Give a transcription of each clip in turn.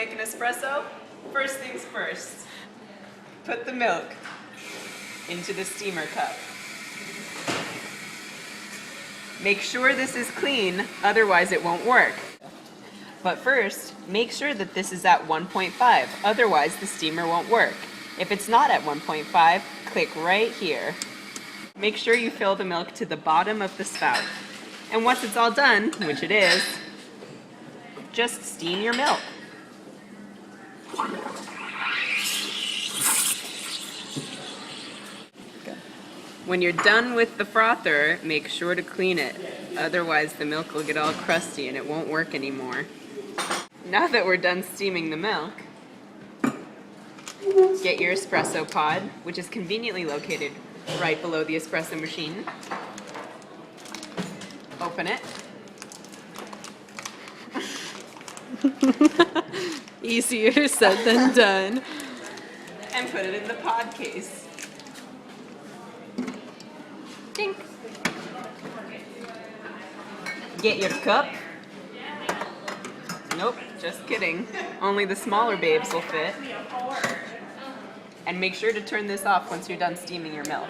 make an espresso? First things first. Put the milk into the steamer cup. Make sure this is clean, otherwise it won't work. But first, make sure that this is at 1.5, otherwise the steamer won't work. If it's not at 1.5, click right here. Make sure you fill the milk to the bottom of the spout. And once it's all done, which it is, just steam your milk. When you're done with the frother, make sure to clean it. Otherwise the milk will get all crusty and it won't work anymore. Now that we're done steaming the milk, get your espresso pod, which is conveniently located right below the espresso machine. Open it. Easier said than done. And put it in the pod case. Tink. Get your cup. Nope, just kidding. Only the smaller babes will fit. And make sure to turn this off once you're done steaming your milk.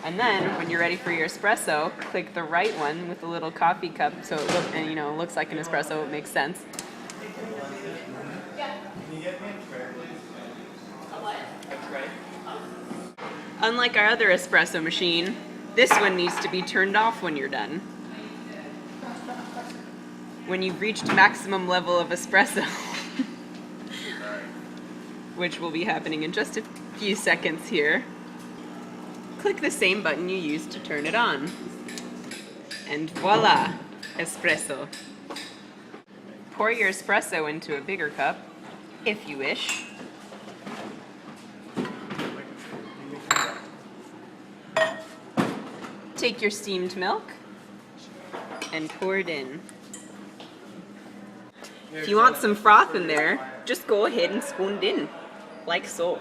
And then, when you're ready for your espresso, click the right one with the little coffee cup so it looks like an espresso. It makes sense. Unlike our other espresso machine, this one needs to be turned off when you're done. When you've reached maximum level of espresso, which will be happening in just a few seconds here, click the same button you used to turn it on. And voila, espresso. Pour your espresso into a bigger cup, if you wish. Take your steamed milk and pour it in. If you want some froth in there, just go ahead and spoon it in, like so.